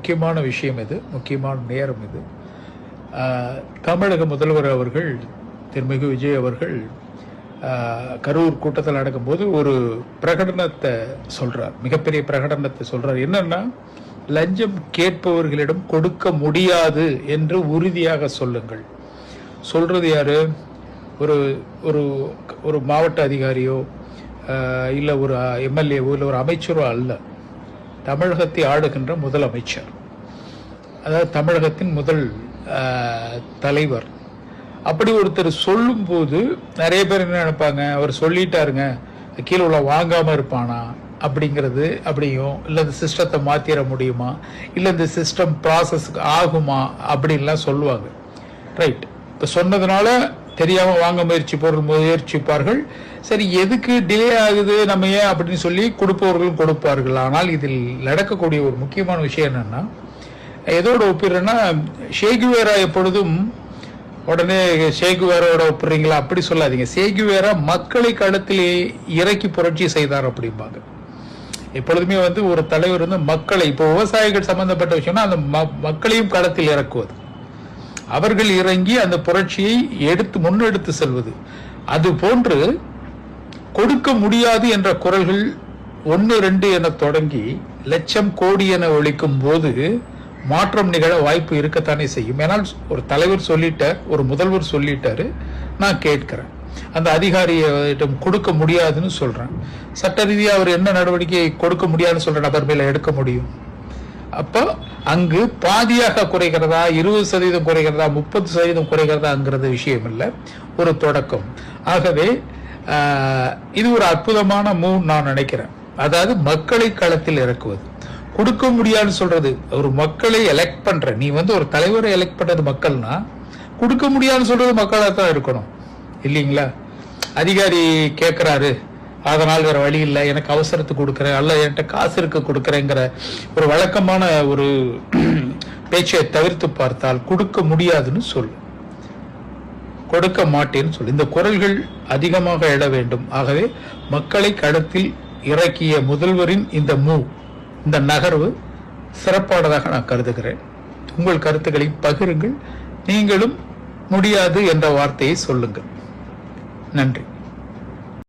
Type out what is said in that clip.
முக்கியமான விஷயம் இது, முக்கியமான நேரம் இது. தமிழக முதல்வர் அவர்கள், திருமிகு விஜய் அவர்கள் கரூர் கூட்டத்தில் நடக்கும்போது ஒரு பிரகடனத்தை சொல்றார், மிகப்பெரிய பிரகடனத்தை சொல்றார். என்னன்னா, லஞ்சம் கேட்பவர்களிடம் கொடுக்க முடியாது என்று உறுதியாக சொல்லுங்கள். சொல்றது யாரு? ஒரு ஒரு ஒரு மாவட்ட அதிகாரியோ இல்லை ஒரு எம்எல்ஏவோ இல்லை ஒரு அமைச்சரோ அல்ல, தமிழகத்தை ஆளுகின்ற முதலமைச்சர், அதாவது தமிழகத்தின் முதல் தலைவர். அப்படி ஒருத்தர் சொல்லும் போது நிறைய பேர் என்ன நினைப்பாங்க, அவர் சொல்லிட்டாருங்க, கீழே உள்ள வாங்காம இருப்பானா அப்படிங்கிறது அப்படியும், இல்லை இந்த சிஸ்டத்தை மாத்திர முடியுமா, இல்லை இந்த சிஸ்டம் ப்ராசஸ் ஆகுமா அப்படின்லாம் சொல்லுவாங்க. ரைட், இப்போ சொன்னதுனால தெரியாம வாங்க முயற்சிப்பார்கள். சரி, எதுக்கு டிலே ஆகுது நம்ம ஏன் அப்படின்னு சொல்லி கொடுப்பவர்களும் கொடுப்பார்கள். ஆனால் இதில் நடக்கக்கூடிய ஒரு முக்கியமான விஷயம் என்னன்னா, எதோட ஒப்பிடுறேன்னா, ஷேகுவேரா எப்பொழுதும் உடனே ஷேகுவேரோட ஒப்பிடுறீங்களா அப்படி சொல்லாதீங்க. ஷேகுவேரா மக்களை களத்திலே இறக்கி புரட்சி செய்தார் அப்படிம்பாங்க. எப்பொழுதுமே ஒரு தலைவர் மக்களை, இப்போ விவசாயிகள் சம்பந்தப்பட்ட விஷயம்னா அந்த மக்களையும் களத்தில் இறக்குவது, அவர்கள் இறங்கி அந்த புரட்சியை முன்னெடுத்து செல்வது. அது போன்று கொடுக்க முடியாது என்ற குரல்கள் 1, 2 என தொடங்கி லட்சம் கோடி என ஒழிக்கும் போது மாற்றம் நிகழ வாய்ப்பு இருக்கத்தானே செய்யும். ஏனால் ஒரு தலைவர் சொல்லிட்டார், ஒரு முதல்வர் சொல்லிட்டாரு, நான் கேட்கிறேன், அந்த அதிகாரியிடம் கொடுக்க முடியாதுன்னு சொல்றேன். சட்ட ரீதியாக அவர் என்ன நடவடிக்கை கொடுக்க முடியாதுன்னு சொல்ற நபர் மேல எடுக்க முடியும்? அப்போ அங்கு பாதியாக குறைகிறதா, 20% குறைகிறதா, 30% குறைகிறதாங்கிறது விஷயம் இல்லை, ஒரு தொடக்கம். ஆகவே இது ஒரு அற்புதமான மூவ் நான் நினைக்கிறேன். அதாவது மக்களை களத்தில் இறக்குவது. கொடுக்க முடியாதுன்னு சொல்றது, ஒரு மக்களை எலெக்ட் பண்ற, நீ ஒரு தலைவரை எலெக்ட் பண்றது மக்கள்னா, கொடுக்க முடியாதுன்னு சொல்றது மக்களாக தான் இருக்கணும் இல்லைங்களா? அதிகாரி கேட்கிறாரு, அதனால் வேற வழி இல்லை, எனக்கு அவசரத்துக்கு கொடுக்குறேன், அல்ல என்கிட்ட காசு இருக்க கொடுக்குறேங்கிற ஒரு வழக்கமான ஒரு பேச்சை தவிர்த்து பார்த்தால், கொடுக்க முடியாதுன்னு சொல்லு, கொடுக்க மாட்டேன்னு சொல்லு. இந்த குரல்கள் அதிகமாக எழ வேண்டும். ஆகவே மக்களை களத்தில் இறக்கிய முதல்வரின் இந்த மூவ், இந்த நகர்வு சிறப்பானதாக நான் கருதுகிறேன். உங்கள் கருத்துக்களை பகிருங்கள். நீங்களும் முடியாது என்ற வார்த்தையை சொல்லுங்கள். நன்றி.